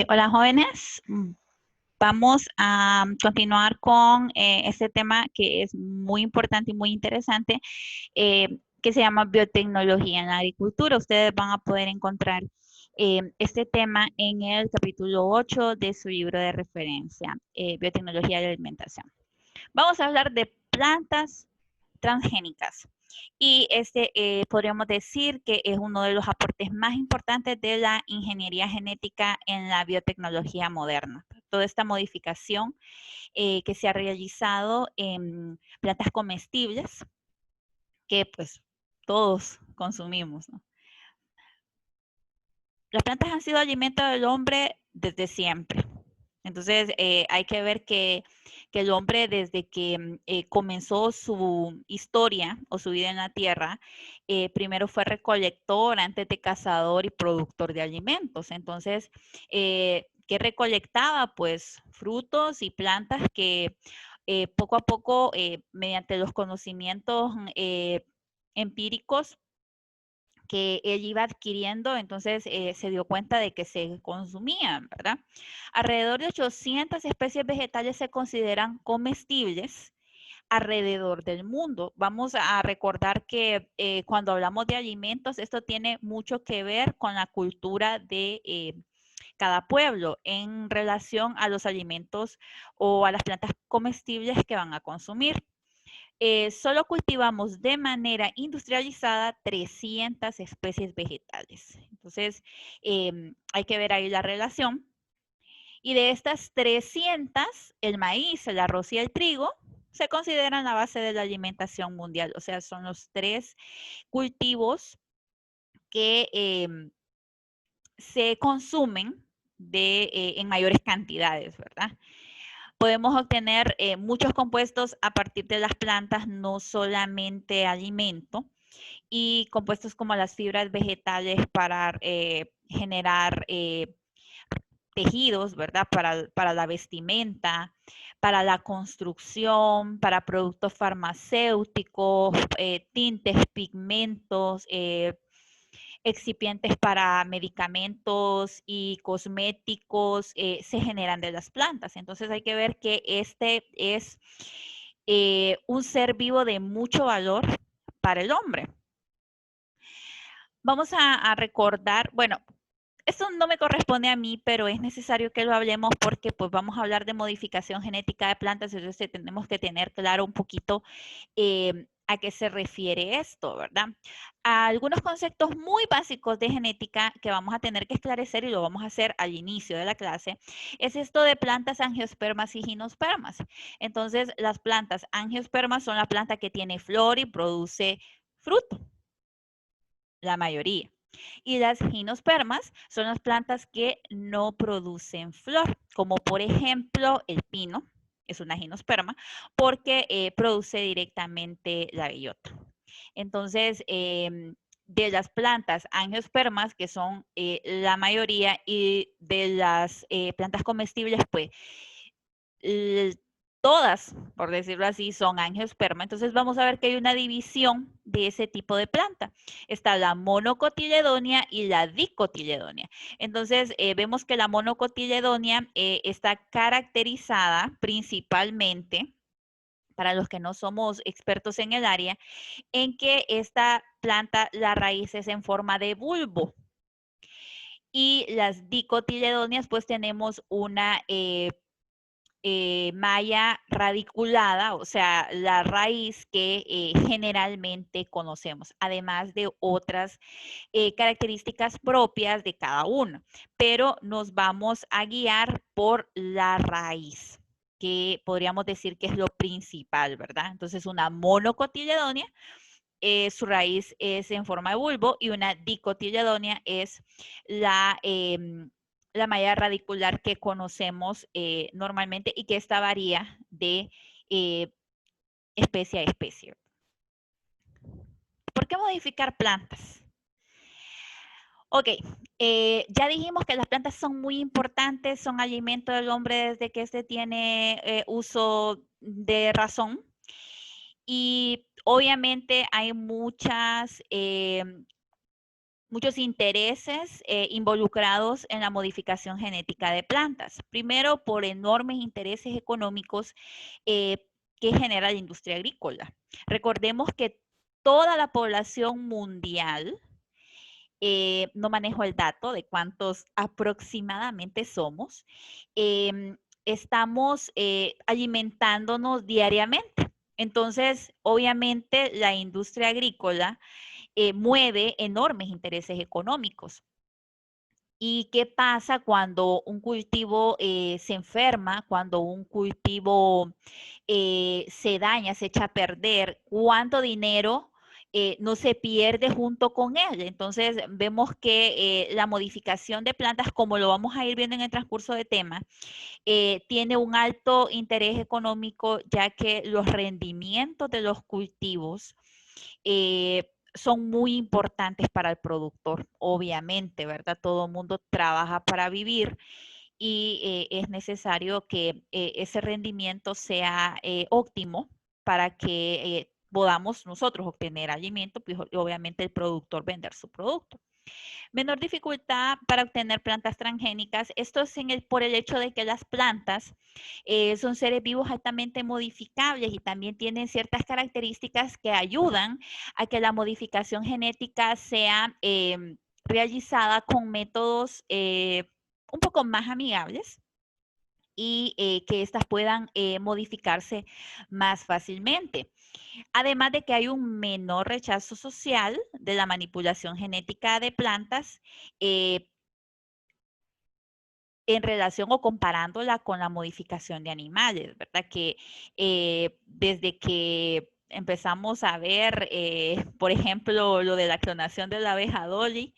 Hola jóvenes. Vamos a continuar con este tema que es muy importante y muy interesante, que se llama biotecnología en la agricultura. Ustedes van a poder encontrar este tema en el capítulo 8 de su libro de referencia, Biotecnología de la Alimentación. Vamos a hablar de plantas transgénicas. Y podríamos decir que es uno de los aportes más importantes de la ingeniería genética en la biotecnología moderna. Toda esta modificación que se ha realizado en plantas comestibles que pues todos consumimos, ¿no? Las plantas han sido alimento del hombre desde siempre. Entonces, hay que ver que el hombre desde que comenzó su historia o su vida en la tierra, primero fue recolector, antes de cazador y productor de alimentos. Entonces, ¿qué recolectaba? Pues frutos y plantas que poco a poco, mediante los conocimientos empíricos, que él iba adquiriendo, entonces se dio cuenta de que se consumían, ¿verdad? Alrededor de 800 especies vegetales se consideran comestibles alrededor del mundo. Vamos a recordar que cuando hablamos de alimentos, esto tiene mucho que ver con la cultura de cada pueblo en relación a los alimentos o a las plantas comestibles que van a consumir. Solo cultivamos de manera industrializada 300 especies vegetales. Entonces, hay que ver ahí la relación. Y de estas 300, el maíz, el arroz y el trigo se consideran la base de la alimentación mundial. O sea, son los tres cultivos que se consumen en mayores cantidades, ¿verdad? Podemos obtener muchos compuestos a partir de las plantas, no solamente alimento, y compuestos como las fibras vegetales para generar tejidos, ¿verdad? Para la vestimenta, para la construcción, para productos farmacéuticos, tintes, pigmentos, excipientes para medicamentos y cosméticos se generan de las plantas. Entonces hay que ver que este es un ser vivo de mucho valor para el hombre. Vamos a recordar, bueno, esto no me corresponde a mí, pero es necesario que lo hablemos porque pues vamos a hablar de modificación genética de plantas, entonces tenemos que tener claro un poquito a qué se refiere esto, ¿verdad? Algunos conceptos muy básicos de genética que vamos a tener que esclarecer y lo vamos a hacer al inicio de la clase, es esto de plantas angiospermas y gimnospermas. Entonces, las plantas angiospermas son la planta que tiene flor y produce fruto, la mayoría. Y las gimnospermas son las plantas que no producen flor, como por ejemplo el pino, es una gimnosperma, porque produce directamente la bellota. Entonces, de las plantas angiospermas, que son la mayoría, y de las plantas comestibles, pues todas, por decirlo así, son angiosperma. Entonces vamos a ver que hay una división de ese tipo de planta. Está la monocotiledonia y la dicotiledonia. Entonces vemos que la monocotiledonia está caracterizada principalmente, para los que no somos expertos en el área, en que esta planta, la raíz es en forma de bulbo. Y las dicotiledonias, pues tenemos una malla radiculada, o sea, la raíz que generalmente conocemos, además de otras características propias de cada uno, pero nos vamos a guiar por la raíz, que podríamos decir que es lo principal, ¿verdad? Entonces, una monocotiledonia, su raíz es en forma de bulbo, y una dicotiledonia es la la malla radicular que conocemos normalmente y que esta varía de eh, especie a especie. ¿Por qué modificar plantas? Ok, ya dijimos que las plantas son muy importantes, son alimento del hombre desde que este tiene uso de razón. Y obviamente hay muchos intereses involucrados en la modificación genética de plantas. Primero, por enormes intereses económicos que genera la industria agrícola. Recordemos que toda la población mundial, no manejo el dato de cuántos aproximadamente somos, estamos alimentándonos diariamente. Entonces, obviamente, la industria agrícola mueve enormes intereses económicos. ¿Y qué pasa cuando un cultivo se enferma, cuando un cultivo se daña, se echa a perder? ¿Cuánto dinero no se pierde junto con él? Entonces, vemos que la modificación de plantas, como lo vamos a ir viendo en el transcurso de tema, tiene un alto interés económico, ya que los rendimientos de los cultivos son muy importantes para el productor, obviamente, ¿verdad? Todo el mundo trabaja para vivir y es necesario que ese rendimiento sea óptimo para que podamos nosotros obtener alimento, pues obviamente el productor vender su producto. Menor dificultad para obtener plantas transgénicas. Esto es por el hecho de que las plantas son seres vivos altamente modificables y también tienen ciertas características que ayudan a que la modificación genética sea realizada con métodos un poco más amigables y que éstas puedan modificarse más fácilmente. Además de que hay un menor rechazo social de la manipulación genética de plantas en relación o comparándola con la modificación de animales, ¿verdad? Que desde que empezamos a ver, por ejemplo, lo de la clonación de la abeja Dolly,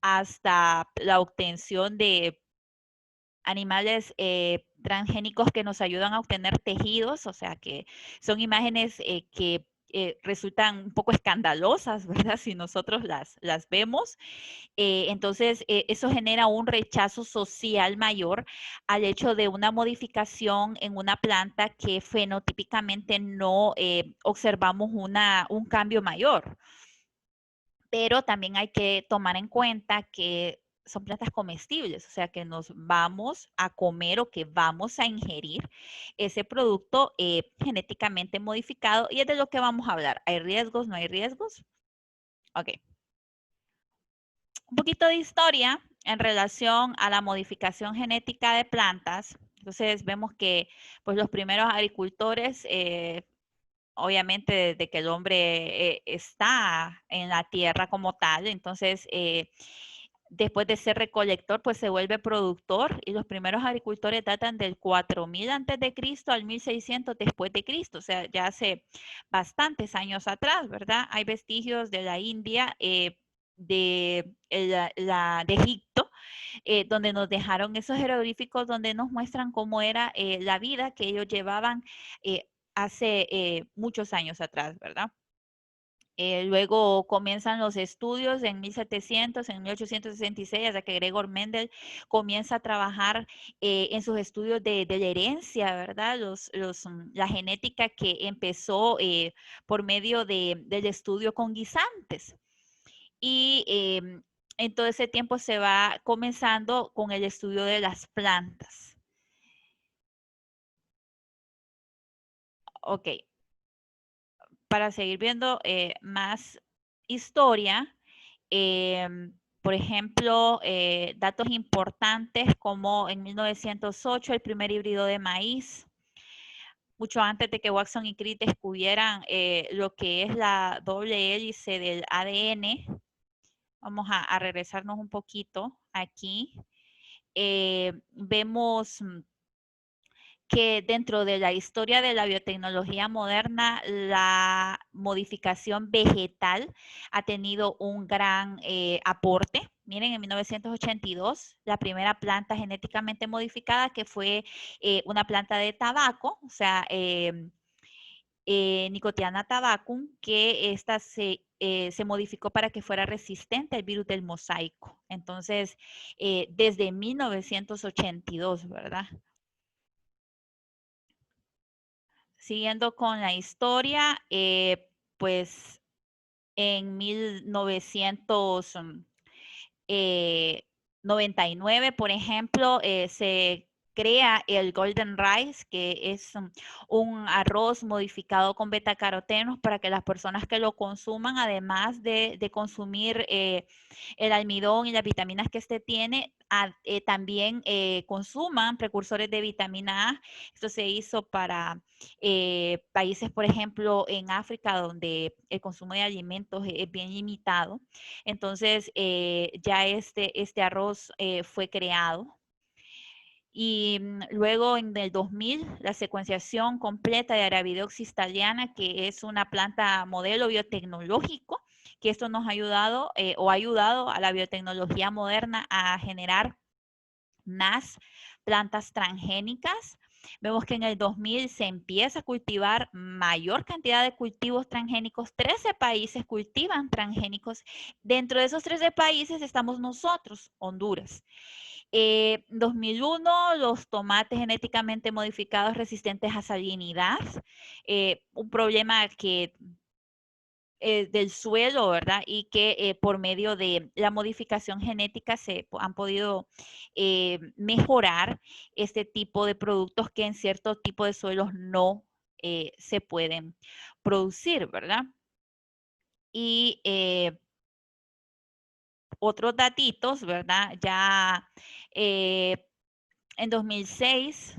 hasta la obtención de animales transgénicos que nos ayudan a obtener tejidos, o sea que son imágenes que resultan un poco escandalosas, ¿verdad? Si nosotros las vemos. Entonces, eso genera un rechazo social mayor al hecho de una modificación en una planta que fenotípicamente no observamos un cambio mayor. Pero también hay que tomar en cuenta que son plantas comestibles, o sea que nos vamos a comer o que vamos a ingerir ese producto genéticamente modificado y es de lo que vamos a hablar. ¿Hay riesgos? ¿No hay riesgos? Ok. Un poquito de historia en relación a la modificación genética de plantas. Entonces vemos que pues, los primeros agricultores obviamente desde que el hombre está en la tierra como tal, entonces después de ser recolector, pues se vuelve productor y los primeros agricultores datan del 4000 antes de Cristo al 1600 después de Cristo, o sea, ya hace bastantes años atrás, ¿verdad? Hay vestigios de la India, de Egipto, donde nos dejaron esos jeroglíficos donde nos muestran cómo era la vida que ellos llevaban hace muchos años atrás, ¿verdad? Luego comienzan los estudios en 1700, en 1866, hasta que Gregor Mendel comienza a trabajar en sus estudios de la herencia, ¿verdad? La genética que empezó por medio del estudio con guisantes. Y en todo ese tiempo se va comenzando con el estudio de las plantas. Ok, para seguir viendo más historia, por ejemplo, datos importantes como en 1908 el primer híbrido de maíz, mucho antes de que Watson y Crick descubrieran lo que es la doble hélice del ADN. Vamos a regresarnos un poquito aquí. Vemos que dentro de la historia de la biotecnología moderna, la modificación vegetal ha tenido un gran aporte. Miren, en 1982, la primera planta genéticamente modificada, que fue una planta de tabaco, o sea, Nicotiana tabacum, que esta se modificó para que fuera resistente al virus del mosaico. Entonces, desde 1982, ¿verdad? Siguiendo con la historia, pues en 1900 99, por ejemplo, se crea el Golden Rice, que es un arroz modificado con betacarotenos para que las personas que lo consuman, además de consumir el almidón y las vitaminas que este tiene, también consuman precursores de vitamina A. Esto se hizo para países, por ejemplo, en África, donde el consumo de alimentos es bien limitado. Entonces, ya este arroz fue creado. Y luego en el 2000, la secuenciación completa de Arabidopsis thaliana, que es una planta modelo biotecnológico, que esto nos ha ayudado o ha ayudado a la biotecnología moderna a generar más plantas transgénicas. Vemos que en el 2000 se empieza a cultivar mayor cantidad de cultivos transgénicos. 13 países cultivan transgénicos. Dentro de esos 13 países estamos nosotros, Honduras. 2001, los tomates genéticamente modificados resistentes a salinidad, un problema que del suelo, ¿verdad? Y que por medio de la modificación genética se han podido mejorar este tipo de productos que en cierto tipo de suelos no se pueden producir, ¿verdad? Y otros datitos, ¿verdad? Ya en 2006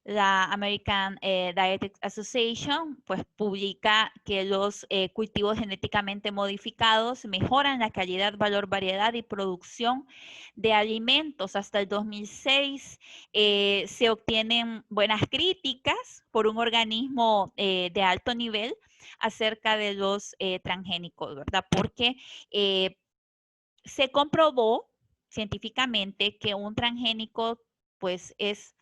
la American Dietetics Association pues publica que los cultivos genéticamente modificados mejoran la calidad, valor, variedad y producción de alimentos. Hasta el 2006 se obtienen buenas críticas por un organismo de alto nivel acerca de los transgénicos, ¿verdad? Porque se comprobó científicamente que un transgénico pues es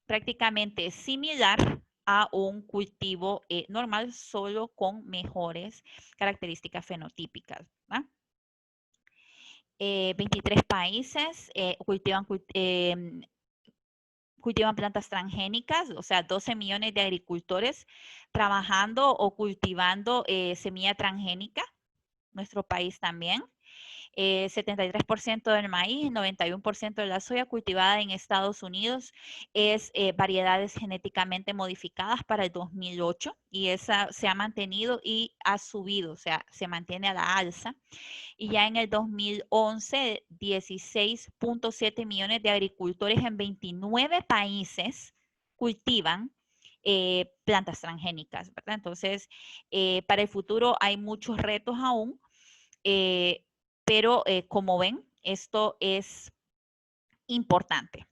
prácticamente similar a un cultivo normal, solo con mejores características fenotípicas, ¿verdad? 23 países cultivan plantas transgénicas, o sea, 12 millones de agricultores trabajando o cultivando semilla transgénica. Nuestro país también. 73% del maíz, 91% de la soya cultivada en Estados Unidos es variedades genéticamente modificadas para el 2008 y esa se ha mantenido y ha subido, o sea, se mantiene a la alza. Y ya en el 2011, 16.7 millones de agricultores en 29 países cultivan plantas transgénicas, ¿verdad? Entonces, para el futuro hay muchos retos aún. Pero como ven, esto es importante.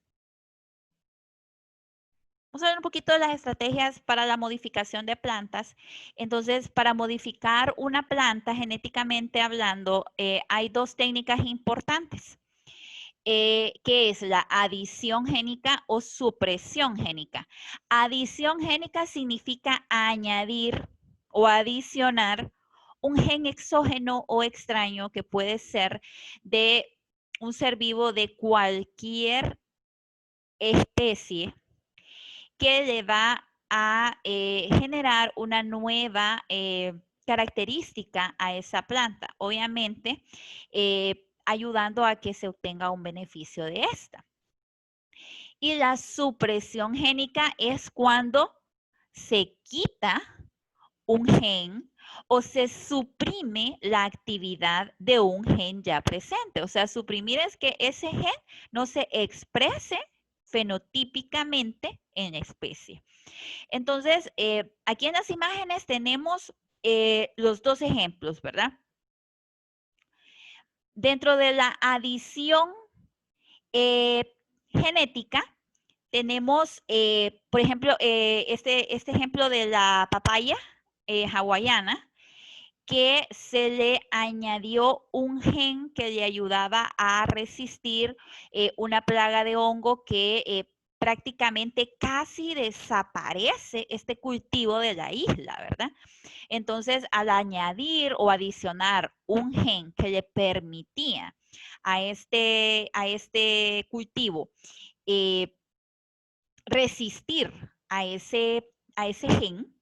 Vamos a ver un poquito de las estrategias para la modificación de plantas. Entonces, para modificar una planta genéticamente hablando, hay dos técnicas importantes, que es la adición génica o supresión génica. Adición génica significa añadir o adicionar un gen exógeno o extraño que puede ser de un ser vivo de cualquier especie que le va a generar una nueva característica a esa planta, obviamente ayudando a que se obtenga un beneficio de esta. Y la supresión génica es cuando se quita un gen o se suprime la actividad de un gen ya presente. O sea, suprimir es que ese gen no se exprese fenotípicamente en la especie. Entonces, aquí en las imágenes tenemos los dos ejemplos, ¿verdad? Dentro de la adición genética, tenemos, por ejemplo, este ejemplo de la papaya hawaiana, que se le añadió un gen que le ayudaba a resistir una plaga de hongo que prácticamente casi desaparece este cultivo de la isla, ¿verdad? Entonces, al añadir o adicionar un gen que le permitía a este cultivo resistir a ese gen,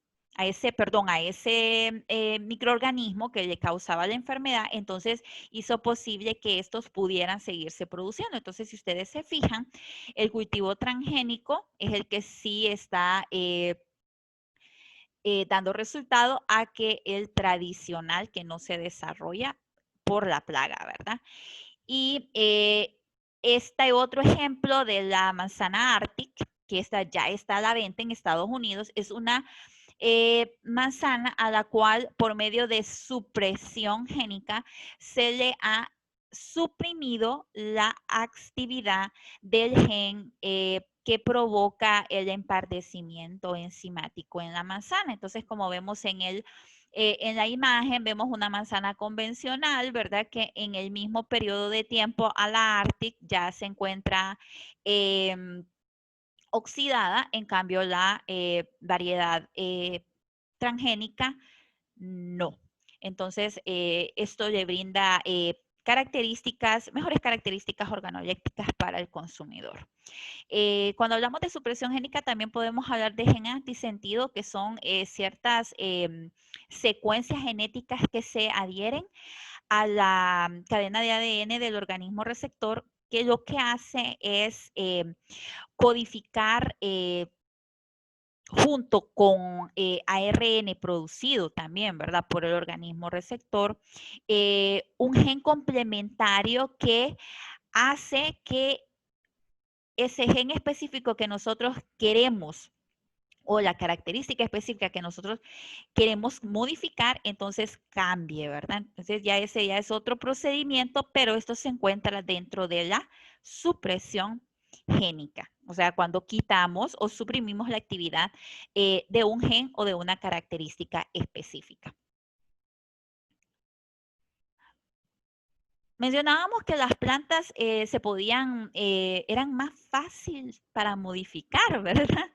microorganismo que le causaba la enfermedad, entonces hizo posible que estos pudieran seguirse produciendo. Entonces, si ustedes se fijan, el cultivo transgénico es el que sí está dando resultado a que el tradicional que no se desarrolla por la plaga, ¿verdad? Y este otro ejemplo de la manzana Arctic, que esta ya está a la venta en Estados Unidos, es una manzana a la cual por medio de supresión génica se le ha suprimido la actividad del gen que provoca el empardecimiento enzimático en la manzana. Entonces, como vemos en la imagen, vemos una manzana convencional, ¿verdad? Que en el mismo periodo de tiempo a la Arctic ya se encuentra oxidada, en cambio la variedad transgénica no. Entonces, esto le brinda mejores características organolépticas para el consumidor. Cuando hablamos de supresión génica, también podemos hablar de gen antisentido, que son ciertas secuencias genéticas que se adhieren a la cadena de ADN del organismo receptor, que lo que hace es codificar junto con ARN producido también, ¿verdad? Por el organismo receptor, un gen complementario que hace que ese gen específico que nosotros queremos o la característica específica que nosotros queremos modificar, entonces cambie, ¿verdad? Entonces ya ese ya es otro procedimiento, pero esto se encuentra dentro de la supresión génica, o sea, cuando quitamos o suprimimos la actividad de un gen o de una característica específica. Mencionábamos que las plantas eran más fáciles para modificar, ¿verdad?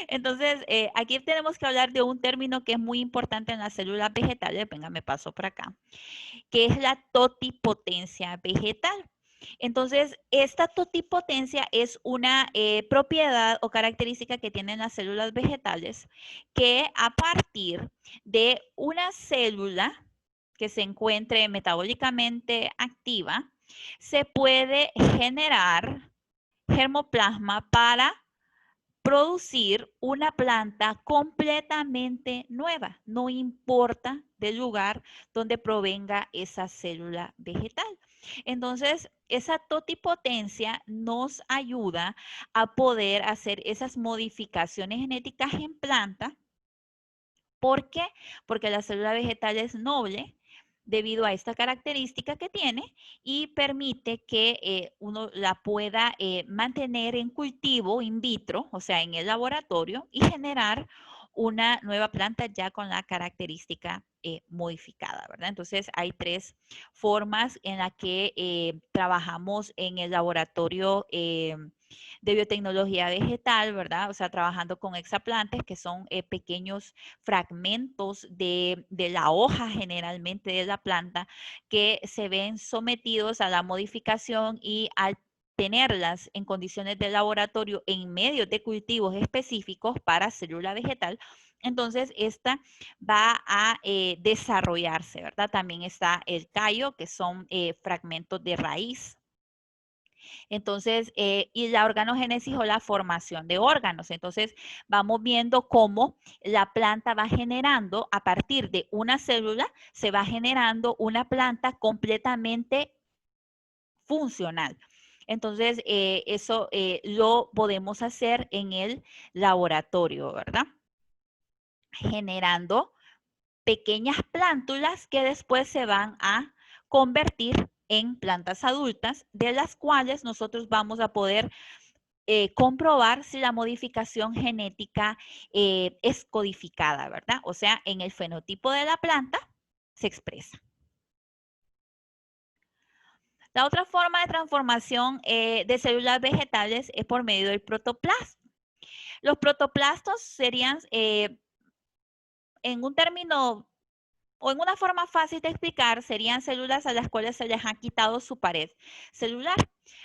Entonces, aquí tenemos que hablar de un término que es muy importante en las células vegetales, venga, me paso por acá, que es la totipotencia vegetal. Entonces, esta totipotencia es una propiedad o característica que tienen las células vegetales que a partir de una célula que se encuentre metabólicamente activa, se puede generar germoplasma para producir una planta completamente nueva, no importa del lugar donde provenga esa célula vegetal. Entonces, esa totipotencia nos ayuda a poder hacer esas modificaciones genéticas en planta. ¿Por qué? Porque la célula vegetal es noble debido a esta característica que tiene y permite que uno la pueda mantener en cultivo in vitro, o sea, en el laboratorio, y generar una nueva planta ya con la característica modificada, ¿verdad? Entonces, hay tres formas en las que trabajamos en el laboratorio de biotecnología vegetal, ¿verdad? O sea, trabajando con hexaplantes, que son pequeños fragmentos de la hoja generalmente de la planta que se ven sometidos a la modificación y al tenerlas en condiciones de laboratorio en medio de cultivos específicos para célula vegetal, entonces esta va a desarrollarse, ¿verdad? También está el callo, que son fragmentos de raíz. Entonces, y la organogénesis o la formación de órganos. Entonces, vamos viendo cómo la planta va generando, a partir de una célula, se va generando una planta completamente funcional. Entonces, eso lo podemos hacer en el laboratorio, ¿verdad? Generando pequeñas plántulas que después se van a convertir en plantas adultas, de las cuales nosotros vamos a poder comprobar si la modificación genética es codificada, ¿verdad? O sea, en el fenotipo de la planta se expresa. La otra forma de transformación de células vegetales es por medio del protoplasma. Los protoplastos serían, en un término o en una forma fácil de explicar, serían células a las cuales se les ha quitado su pared celular.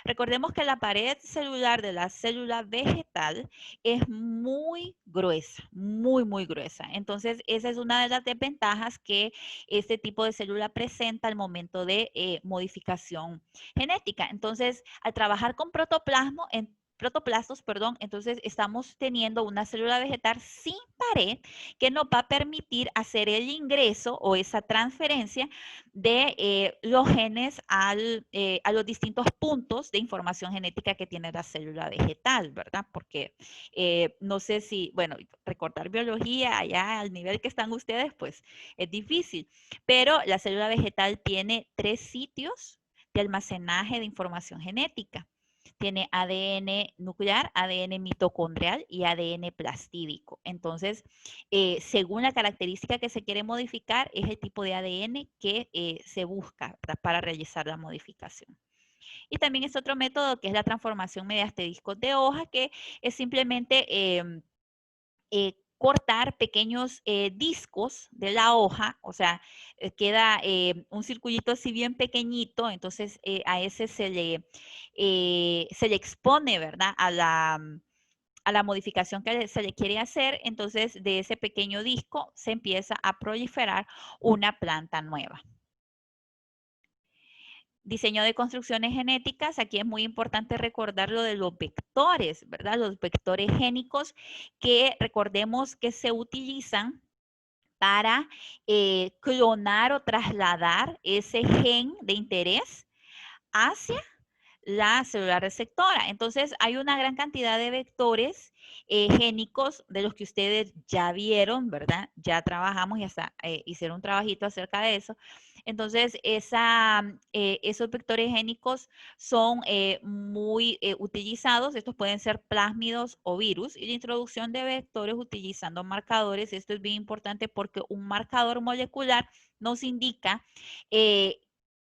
Recordemos que la pared celular de la célula vegetal es muy gruesa, muy gruesa. Entonces, esa es una de las desventajas que este tipo de célula presenta al momento de modificación genética. Entonces, al trabajar con protoplastos, perdón, entonces estamos teniendo una célula vegetal sin pared que nos va a permitir hacer el ingreso o esa transferencia de los genes a los distintos puntos de información genética que tiene la célula vegetal, ¿verdad? Porque no sé si, bueno, recordar biología allá al nivel que están ustedes, pues es difícil, pero la célula vegetal tiene 3 sitios de almacenaje de información genética. Tiene ADN nuclear, ADN mitocondrial y ADN plastídico. Entonces, según la característica que se quiere modificar, es el tipo de ADN que se busca, ¿verdad?, para realizar la modificación. Y también es otro método que es la transformación mediante discos de hoja, que es simplemente cortar pequeños discos de la hoja, o sea, queda un circulito así bien pequeñito, entonces a ese se le expone, ¿verdad?, a la modificación que se le quiere hacer, entonces de ese pequeño disco se empieza a proliferar una planta nueva. Diseño de construcciones genéticas, aquí es muy importante recordar lo de los vectores, ¿verdad? Los vectores génicos que recordemos que se utilizan para clonar o trasladar ese gen de interés hacia la célula receptora. Entonces, hay una gran cantidad de vectores génicos de los que ustedes ya vieron, ¿verdad? Ya trabajamos y hasta hicieron un trabajito acerca de eso. Entonces, esos vectores génicos son muy utilizados. Estos pueden ser plásmidos o virus. Y la introducción de vectores utilizando marcadores, esto es bien importante porque un marcador molecular nos indica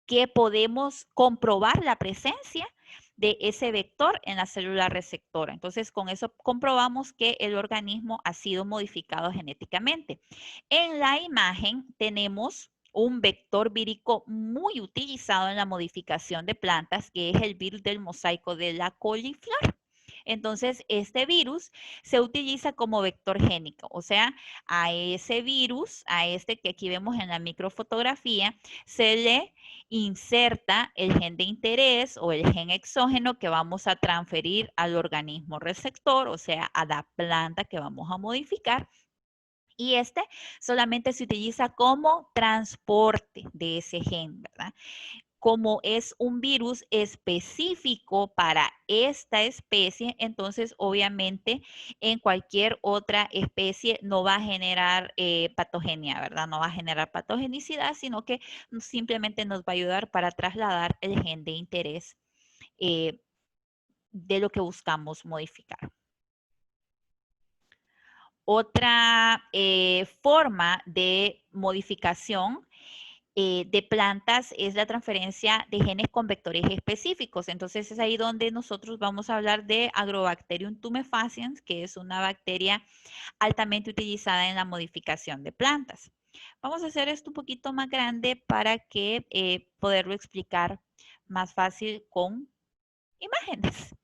que podemos comprobar la presencia de ese vector en la célula receptora. Entonces, con eso comprobamos que el organismo ha sido modificado genéticamente. En la imagen tenemos un vector vírico muy utilizado en la modificación de plantas, que es el virus del mosaico de la coliflor. Entonces, este virus se utiliza como vector génico, o sea, a ese virus, a este que aquí vemos en la microfotografía, se le inserta el gen de interés o el gen exógeno que vamos a transferir al organismo receptor, o sea, a la planta que vamos a modificar. Y este solamente se utiliza como transporte de ese gen, ¿verdad? Como es un virus específico para esta especie, entonces obviamente en cualquier otra especie no va a generar patogenia, ¿verdad? No va a generar patogenicidad, sino que simplemente nos va a ayudar para trasladar el gen de interés de lo que buscamos modificar. Otra forma de modificación de plantas es la transferencia de genes con vectores específicos. Entonces es ahí donde nosotros vamos a hablar de Agrobacterium tumefaciens, que es una bacteria altamente utilizada en la modificación de plantas. Vamos a hacer esto un poquito más grande para que poderlo explicar más fácil con imágenes.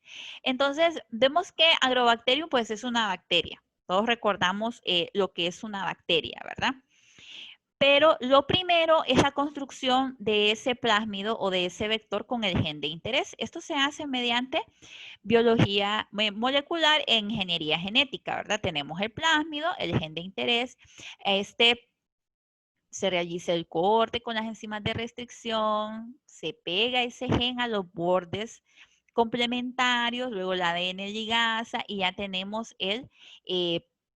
Entonces vemos que Agrobacterium pues es una bacteria. Todos recordamos lo que es una bacteria, ¿verdad? Pero lo primero es la construcción de ese plásmido o de ese vector con el gen de interés. Esto se hace mediante biología molecular e ingeniería genética, ¿verdad? Tenemos el plásmido, el gen de interés. Se realiza el corte con las enzimas de restricción, se pega ese gen a los bordes complementarios, luego la ADN ligasa y ya tenemos el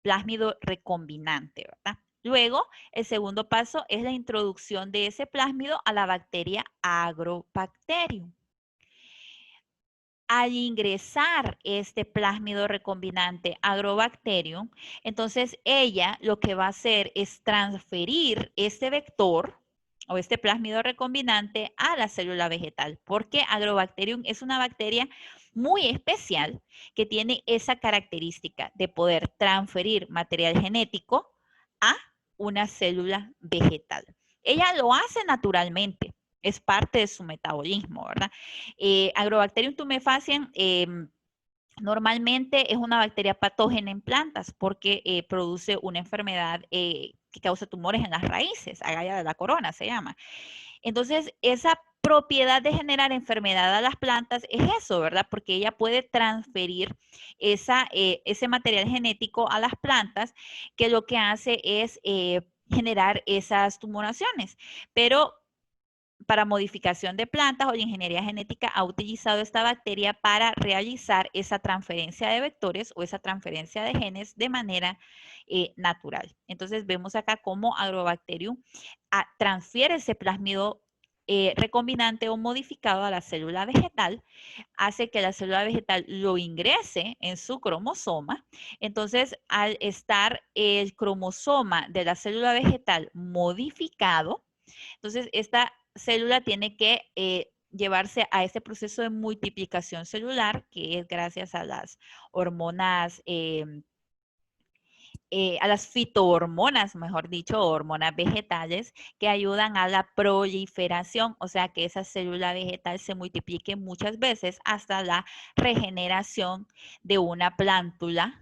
plásmido recombinante, ¿verdad? Luego, el segundo paso es la introducción de ese plásmido a la bacteria Agrobacterium. Al ingresar este plásmido recombinante Agrobacterium, entonces ella lo que va a hacer es transferir este vector o este plásmido recombinante a la célula vegetal, porque Agrobacterium es una bacteria muy especial que tiene esa característica de poder transferir material genético a una célula vegetal. Ella lo hace naturalmente, es parte de su metabolismo, ¿verdad? Agrobacterium tumefaciens normalmente es una bacteria patógena en plantas porque produce una enfermedad que causa tumores en las raíces, agalla de la corona se llama. Entonces, esa propiedad de generar enfermedad a las plantas es eso, ¿verdad? Porque ella puede transferir ese material genético a las plantas que lo que hace es generar esas tumoraciones. Pero para modificación de plantas o de ingeniería genética ha utilizado esta bacteria para realizar esa transferencia de vectores o esa transferencia de genes de manera natural. Entonces vemos acá cómo Agrobacterium transfiere ese plásmido recombinante o modificado a la célula vegetal, hace que la célula vegetal lo ingrese en su cromosoma. Entonces, al estar el cromosoma de la célula vegetal modificado, entonces esta célula tiene que llevarse a ese proceso de multiplicación celular, que es gracias a las hormonas, a las fitohormonas, mejor dicho, hormonas vegetales, que ayudan a la proliferación, o sea, que esa célula vegetal se multiplique muchas veces hasta la regeneración de una plántula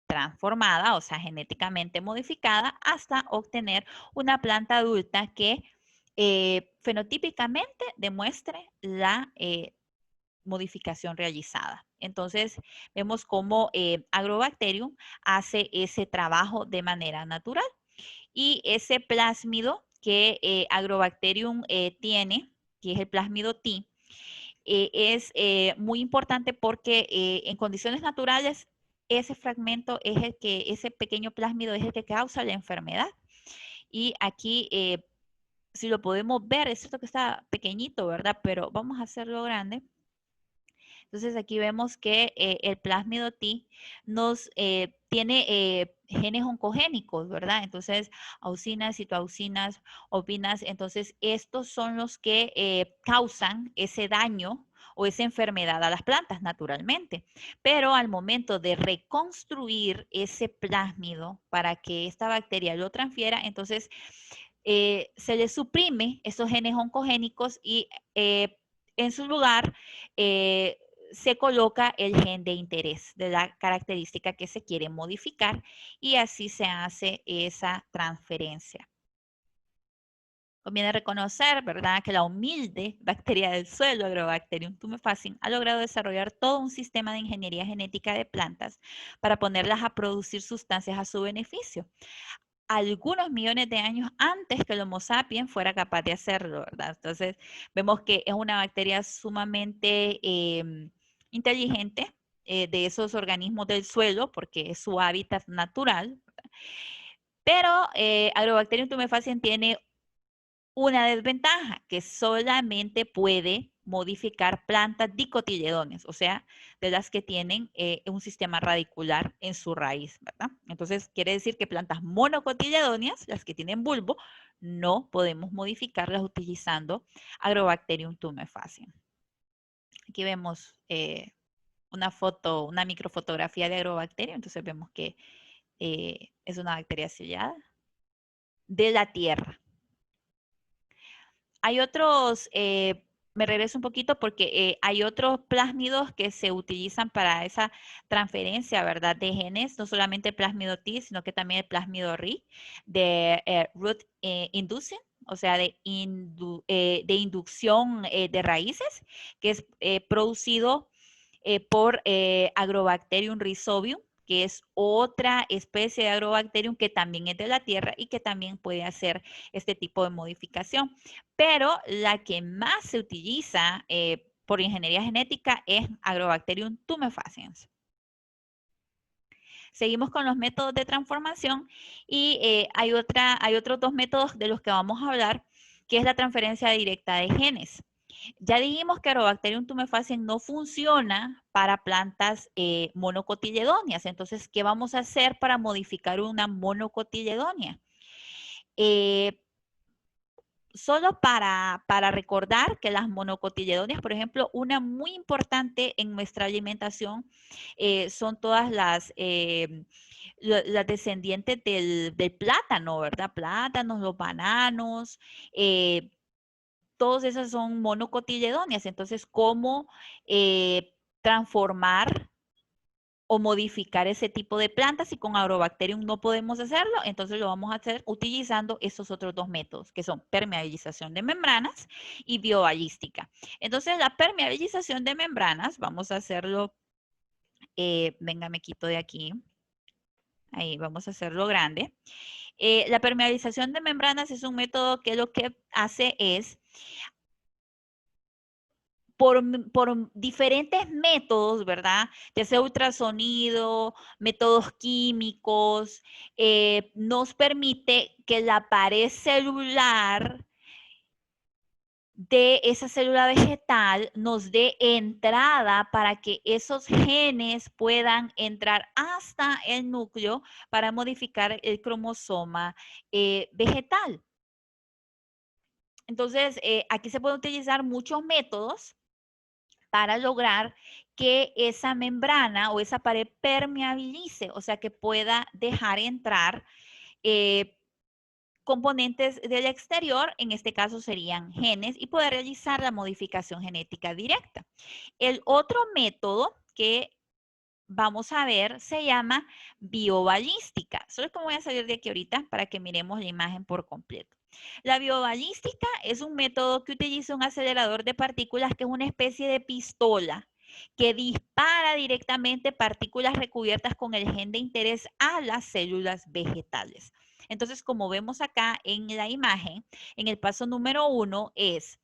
transformada, o sea, genéticamente modificada, hasta obtener una planta adulta que fenotípicamente demuestre la modificación realizada. Entonces, vemos cómo Agrobacterium hace ese trabajo de manera natural. Y ese plásmido que Agrobacterium tiene, que es el plásmido T, es muy importante porque en condiciones naturales ese fragmento es el que, ese pequeño plásmido es el que causa la enfermedad. Y aquí, si lo podemos ver, es cierto que está pequeñito, ¿verdad? Pero vamos a hacerlo grande. Entonces aquí vemos que el plásmido T nos tiene genes oncogénicos, ¿verdad? Entonces, auxinas, citoauxinas, opinas, entonces estos son los que causan ese daño o esa enfermedad a las plantas naturalmente. Pero al momento de reconstruir ese plásmido para que esta bacteria lo transfiera, entonces se le suprime esos genes oncogénicos y en su lugar se coloca el gen de interés de la característica que se quiere modificar y así se hace esa transferencia. Conviene reconocer, ¿verdad?, que la humilde bacteria del suelo, Agrobacterium tumefaciens, ha logrado desarrollar todo un sistema de ingeniería genética de plantas para ponerlas a producir sustancias a su beneficio algunos millones de años antes que el Homo sapiens fuera capaz de hacerlo, ¿verdad? Entonces, vemos que es una bacteria sumamente inteligente de esos organismos del suelo, porque es su hábitat natural, ¿verdad? Pero Agrobacterium tumefaciens tiene una desventaja, que solamente puede modificar plantas dicotiledóneas, o sea, de las que tienen un sistema radicular en su raíz, ¿verdad? Entonces, quiere decir que plantas monocotiledóneas, las que tienen bulbo, no podemos modificarlas utilizando Agrobacterium tumefaciens. Aquí vemos una foto, una microfotografía de Agrobacterium, entonces vemos que es una bacteria sellada de la tierra. Hay otros, me regreso un poquito porque hay otros plásmidos que se utilizan para esa transferencia, ¿verdad? De genes, no solamente el plásmido T, sino que también el plásmido RI de root inducing, o sea, de inducción de raíces, que es producido por Agrobacterium rhizobium, que es otra especie de Agrobacterium que también es de la tierra y que también puede hacer este tipo de modificación. Pero la que más se utiliza por ingeniería genética es Agrobacterium tumefaciens. Seguimos con los métodos de transformación y hay otros dos métodos de los que vamos a hablar, que es la transferencia directa de genes. Ya dijimos que Agrobacterium tumefaciens no funciona para plantas monocotiledóneas. Entonces, ¿qué vamos a hacer para modificar una monocotiledónea? Solo para recordar que las monocotiledóneas, por ejemplo, una muy importante en nuestra alimentación son todas las descendientes del plátano, ¿verdad? Plátanos, los bananos, todas esas son monocotiledóneas. Entonces, ¿cómo transformar o modificar ese tipo de plantas? Y con Agrobacterium no podemos hacerlo, entonces lo vamos a hacer utilizando estos otros dos métodos, que son permeabilización de membranas y bioballística. Entonces, la permeabilización de membranas, vamos a hacerlo, venga, me quito de aquí. Ahí, vamos a hacerlo grande. La permeabilización de membranas es un método que lo que hace es por diferentes métodos, ¿verdad? Ya sea ultrasonido, métodos químicos, nos permite que la pared celular de esa célula vegetal nos dé entrada para que esos genes puedan entrar hasta el núcleo para modificar el cromosoma vegetal. Entonces, aquí se pueden utilizar muchos métodos para lograr que esa membrana o esa pared permeabilice, o sea, que pueda dejar entrar componentes del exterior, en este caso serían genes, y poder realizar la modificación genética directa. El otro método que vamos a ver se llama bioballística. Solo es como voy a salir de aquí ahorita para que miremos la imagen por completo. La bioballística es un método que utiliza un acelerador de partículas que es una especie de pistola que dispara directamente partículas recubiertas con el gen de interés a las células vegetales. Entonces, como vemos acá en la imagen, en el paso número 1 es,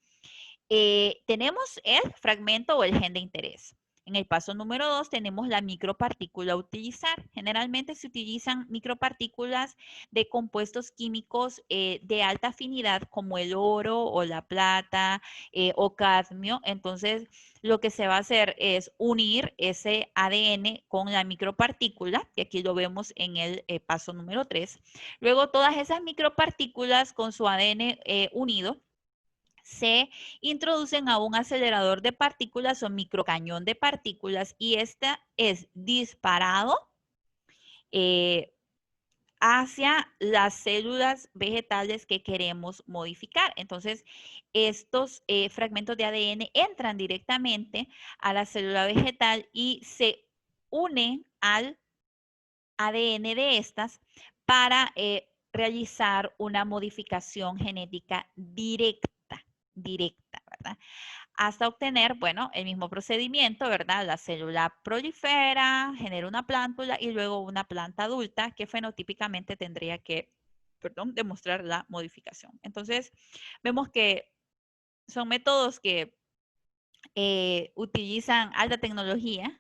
tenemos el fragmento o el gen de interés. En el paso número 2 tenemos la micropartícula a utilizar. Generalmente se utilizan micropartículas de compuestos químicos de alta afinidad como el oro o la plata o cadmio. Entonces, lo que se va a hacer es unir ese ADN con la micropartícula, que aquí lo vemos en el paso número 3. Luego, todas esas micropartículas con su ADN unido se introducen a un acelerador de partículas o microcañón de partículas y este es disparado hacia las células vegetales que queremos modificar. Entonces, estos fragmentos de ADN entran directamente a la célula vegetal y se unen al ADN de estas para realizar una modificación genética directa, ¿verdad? Hasta obtener, bueno, el mismo procedimiento, ¿verdad? La célula prolifera, genera una plántula y luego una planta adulta que fenotípicamente tendría que, perdón, demostrar la modificación. Entonces, vemos que son métodos que utilizan alta tecnología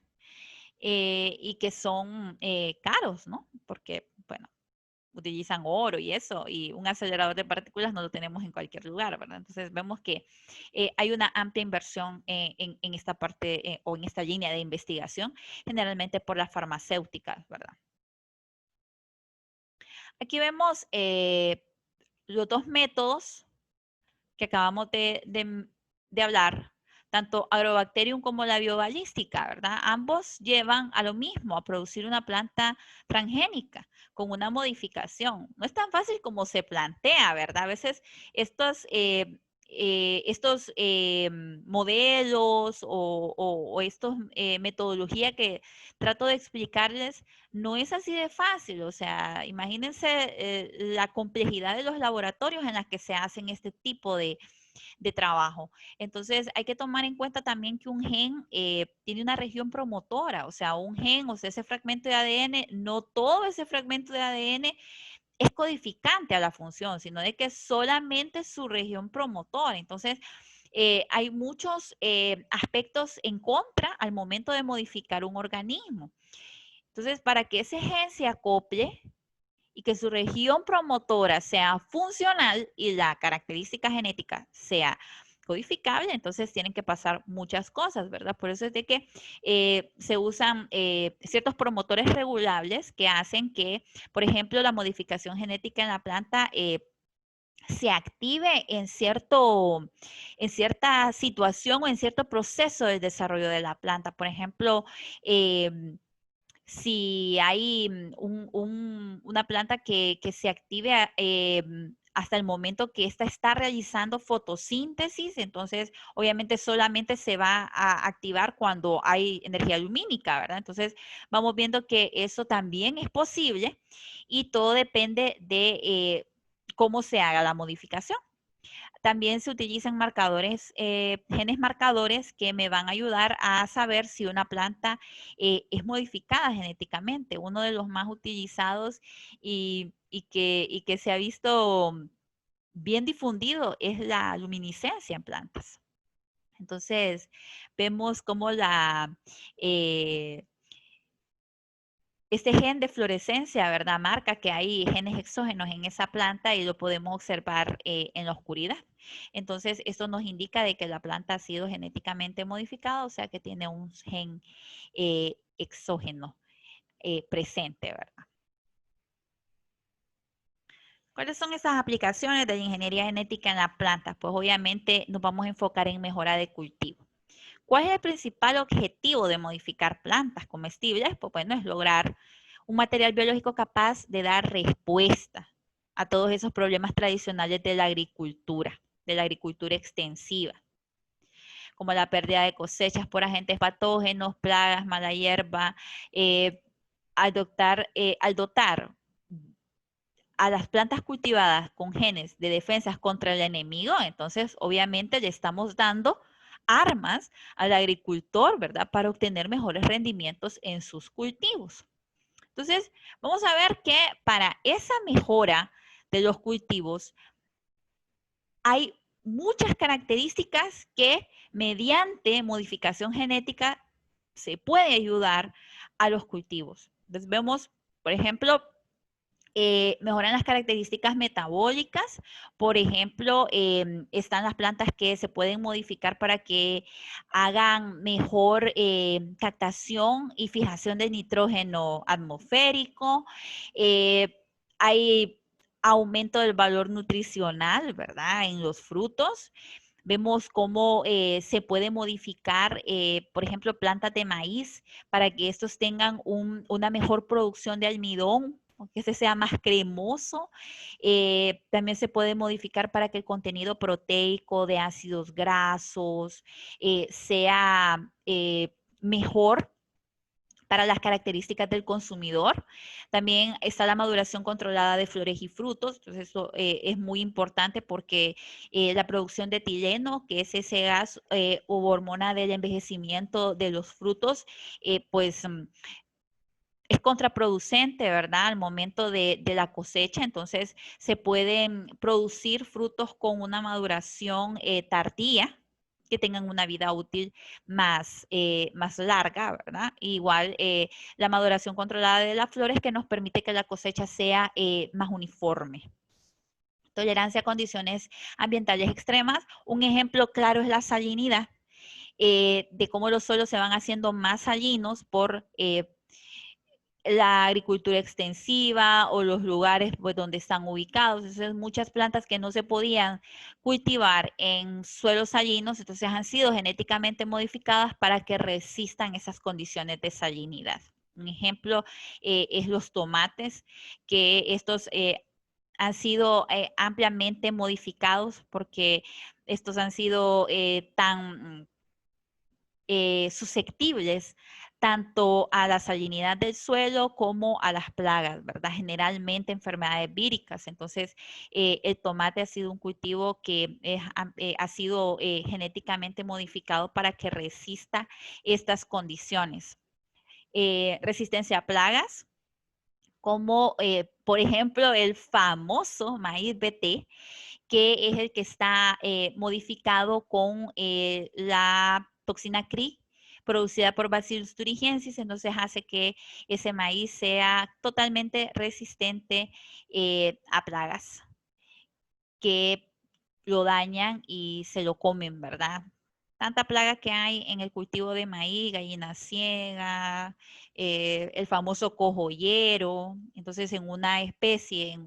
y que son caros, ¿no? Porque, bueno, utilizan oro y eso, y un acelerador de partículas no lo tenemos en cualquier lugar, ¿verdad? Entonces vemos que hay una amplia inversión en esta parte o en esta línea de investigación, generalmente por las farmacéuticas, ¿verdad? Aquí vemos los dos métodos que acabamos de hablar, tanto Agrobacterium como la biobalística, ¿verdad? Ambos llevan a lo mismo, a producir una planta transgénica con una modificación. No es tan fácil como se plantea, ¿verdad? A veces estos modelos o estos metodología que trato de explicarles no es así de fácil. O sea, imagínense la complejidad de los laboratorios en las que se hacen este tipo de trabajo. Entonces, hay que tomar en cuenta también que un gen tiene una región promotora, o sea, un gen, o sea, ese fragmento de ADN, no todo ese fragmento de ADN es codificante a la función, sino de que solamente su región promotora. Entonces, hay muchos aspectos en contra al momento de modificar un organismo. Entonces, para que ese gen se acople y que su región promotora sea funcional y la característica genética sea codificable, entonces tienen que pasar muchas cosas, ¿verdad? Por eso es de que se usan ciertos promotores regulables que hacen que, por ejemplo, la modificación genética en la planta se active en cierta situación o en cierto proceso del desarrollo de la planta. Por ejemplo, si hay una planta que se active hasta el momento que ésta está realizando fotosíntesis, entonces obviamente solamente se va a activar cuando hay energía lumínica, ¿verdad? Entonces vamos viendo que eso también es posible y todo depende de cómo se haga la modificación. También se utilizan marcadores, genes marcadores que me van a ayudar a saber si una planta es modificada genéticamente. Uno de los más utilizados y que se ha visto bien difundido es la luminiscencia en plantas. Entonces, vemos cómo este gen de fluorescencia, ¿verdad? Marca que hay genes exógenos en esa planta y lo podemos observar en la oscuridad. Entonces, esto nos indica de que la planta ha sido genéticamente modificada, o sea que tiene un gen exógeno presente, ¿verdad? ¿Cuáles son esas aplicaciones de la ingeniería genética en las plantas? Pues obviamente nos vamos a enfocar en mejora de cultivo. ¿Cuál es el principal objetivo de modificar plantas comestibles? Pues bueno, es lograr un material biológico capaz de dar respuesta a todos esos problemas tradicionales de la agricultura extensiva, como la pérdida de cosechas por agentes patógenos, plagas, mala hierba, eh, al dotar a las plantas cultivadas con genes de defensas contra el enemigo, entonces obviamente le estamos dando armas al agricultor, ¿verdad? Para obtener mejores rendimientos en sus cultivos. Entonces, vamos a ver que para esa mejora de los cultivos hay muchas características que mediante modificación genética se puede ayudar a los cultivos. Entonces, vemos, por ejemplo, mejoran las características metabólicas. Por ejemplo, están las plantas que se pueden modificar para que hagan mejor captación y fijación de nitrógeno atmosférico. Hay aumento del valor nutricional, ¿verdad? En los frutos. Vemos cómo se puede modificar, por ejemplo, plantas de maíz para que estos tengan una mejor producción de almidón, que ese sea más cremoso. También se puede modificar para que el contenido proteico de ácidos grasos sea mejor para las características del consumidor. También está la maduración controlada de flores y frutos. Entonces, eso es muy importante porque la producción de etileno, que es ese gas o hormona del envejecimiento de los frutos, pues es contraproducente, ¿verdad? Al momento de la cosecha, entonces se pueden producir frutos con una maduración tardía, que tengan una vida útil más larga, ¿verdad? Igual la maduración controlada de las flores que nos permite que la cosecha sea más uniforme. Tolerancia a condiciones ambientales extremas. Un ejemplo claro es la salinidad, de cómo los suelos se van haciendo más salinos por la agricultura extensiva o los lugares pues, donde están ubicados. Entonces, muchas plantas que no se podían cultivar en suelos salinos, entonces han sido genéticamente modificadas para que resistan esas condiciones de salinidad. Un ejemplo es los tomates, que estos han sido ampliamente modificados porque estos han sido tan susceptibles tanto a la salinidad del suelo como a las plagas, ¿verdad? Generalmente enfermedades víricas. Entonces, el tomate ha sido un cultivo que ha sido genéticamente modificado para que resista estas condiciones. Resistencia a plagas, como por ejemplo el famoso maíz BT, que es el que está modificado con la toxina CRI producida por Bacillus thuringiensis, entonces hace que ese maíz sea totalmente resistente a plagas que lo dañan y se lo comen, ¿verdad? Tanta plaga que hay en el cultivo de maíz, gallina ciega, el famoso cojollero. Entonces, en una especie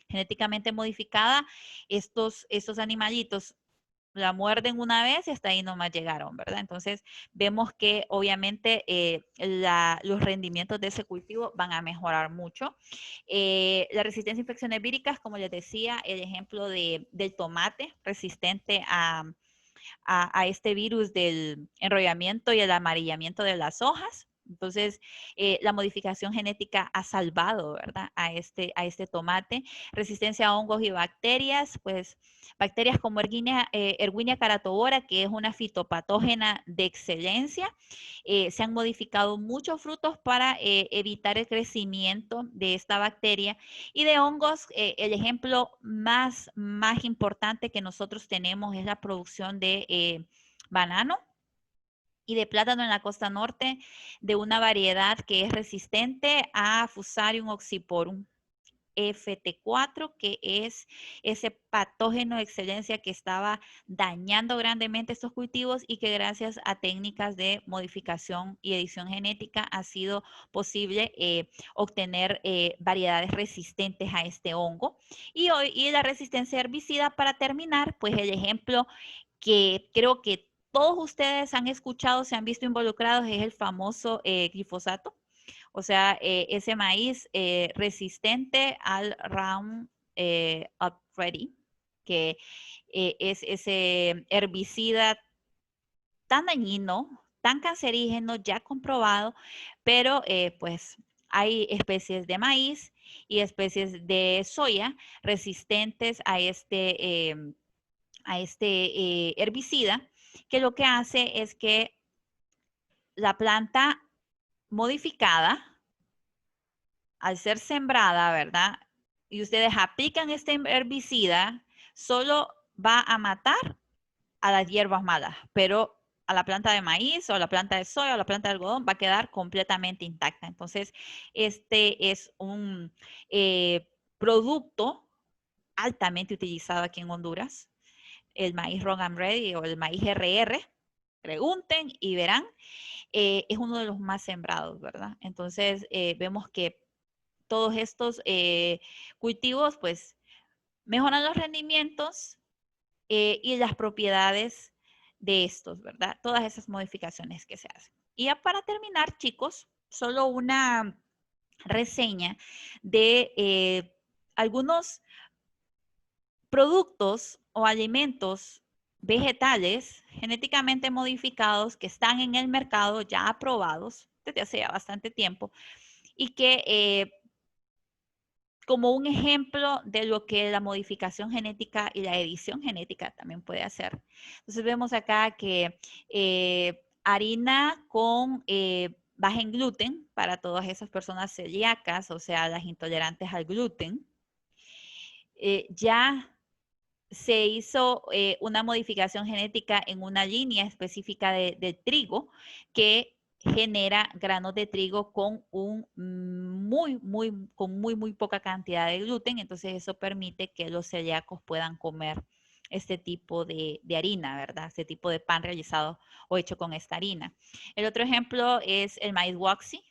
genéticamente modificada, estos animalitos la muerden una vez y hasta ahí nomás llegaron, ¿verdad? Entonces, vemos que obviamente los rendimientos de ese cultivo van a mejorar mucho. La resistencia a infecciones víricas, como les decía, el ejemplo del tomate resistente a este virus del enrollamiento y el amarillamiento de las hojas. Entonces, la modificación genética ha salvado, ¿verdad? A este tomate. Resistencia a hongos y bacterias, pues bacterias como Erwinia caratobora, que es una fitopatógena de excelencia. Se han modificado muchos frutos para evitar el crecimiento de esta bacteria. Y de hongos, el ejemplo más importante que nosotros tenemos es la producción de banano y de plátano en la costa norte, de una variedad que es resistente a Fusarium oxyporum FT4, que es ese patógeno de excelencia que estaba dañando grandemente estos cultivos y que gracias a técnicas de modificación y edición genética ha sido posible obtener variedades resistentes a este hongo. Y la resistencia herbicida, para terminar, pues el ejemplo que creo que todos ustedes han escuchado, se han visto involucrados, es el famoso glifosato. O sea, ese maíz resistente al Roundup Ready, que es ese herbicida tan dañino, tan cancerígeno, ya comprobado, pero pues hay especies de maíz y especies de soya resistentes a este herbicida, que lo que hace es que la planta modificada, al ser sembrada, ¿verdad? Y ustedes aplican este herbicida, solo va a matar a las hierbas malas, pero a la planta de maíz o a la planta de soya o a la planta de algodón va a quedar completamente intacta. Entonces, este es un producto altamente utilizado aquí en Honduras, el maíz Rogam Ready o el maíz RR. Pregunten y verán, es uno de los más sembrados, ¿verdad? Entonces, vemos que todos estos cultivos, pues, mejoran los rendimientos y las propiedades de estos, ¿verdad? Todas esas modificaciones que se hacen. Y ya para terminar, chicos, solo una reseña de algunos productos o alimentos vegetales genéticamente modificados que están en el mercado ya aprobados desde hace ya bastante tiempo y que como un ejemplo de lo que la modificación genética y la edición genética también puede hacer. Entonces vemos acá que harina con baja en gluten para todas esas personas celíacas, o sea, las intolerantes al gluten. Ya se hizo una modificación genética en una línea específica de trigo que genera granos de trigo con muy poca cantidad de gluten. Entonces eso permite que los celíacos puedan comer este tipo de harina, ¿verdad? Este tipo de pan realizado o hecho con esta harina. El otro ejemplo es el maíz Waxy,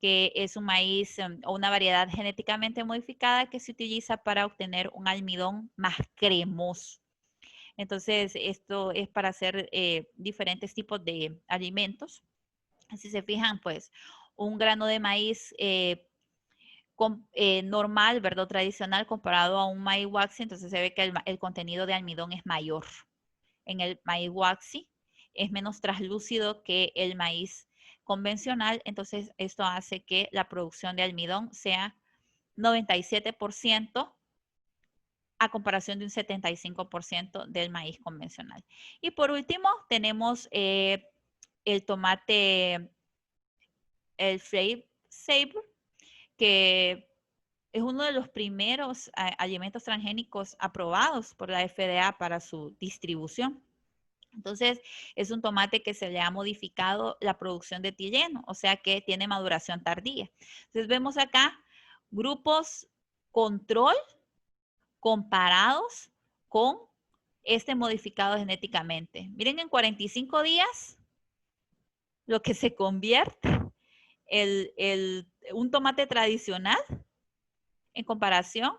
que es un maíz o una variedad genéticamente modificada que se utiliza para obtener un almidón más cremoso. Entonces, esto es para hacer diferentes tipos de alimentos. Si se fijan, pues, un grano de maíz normal, ¿verdad? Tradicional comparado a un maíz waxy, entonces se ve que el contenido de almidón es mayor. En el maíz waxy es menos translúcido que el maíz convencional, entonces esto hace que la producción de almidón sea 97% a comparación de un 75% del maíz convencional. Y por último tenemos el tomate, el Sabre, que es uno de los primeros alimentos transgénicos aprobados por la FDA para su distribución. Entonces, es un tomate que se le ha modificado la producción de etileno, o sea que tiene maduración tardía. Entonces, vemos acá grupos control comparados con este modificado genéticamente. Miren, en 45 días, lo que se convierte un tomate tradicional en comparación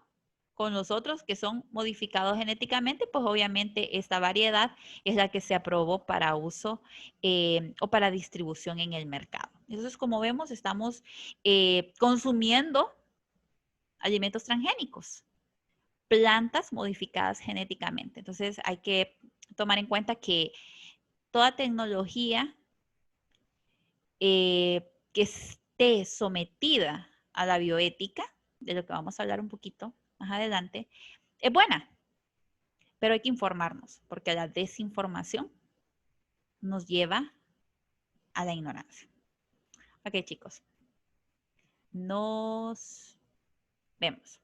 con los otros que son modificados genéticamente, pues obviamente esta variedad es la que se aprobó para uso o para distribución en el mercado. Entonces, como vemos, estamos consumiendo alimentos transgénicos, plantas modificadas genéticamente. Entonces, hay que tomar en cuenta que toda tecnología que esté sometida a la bioética, de lo que vamos a hablar un poquito más adelante, es buena, pero hay que informarnos, porque la desinformación nos lleva a la ignorancia. Ok, chicos, nos vemos.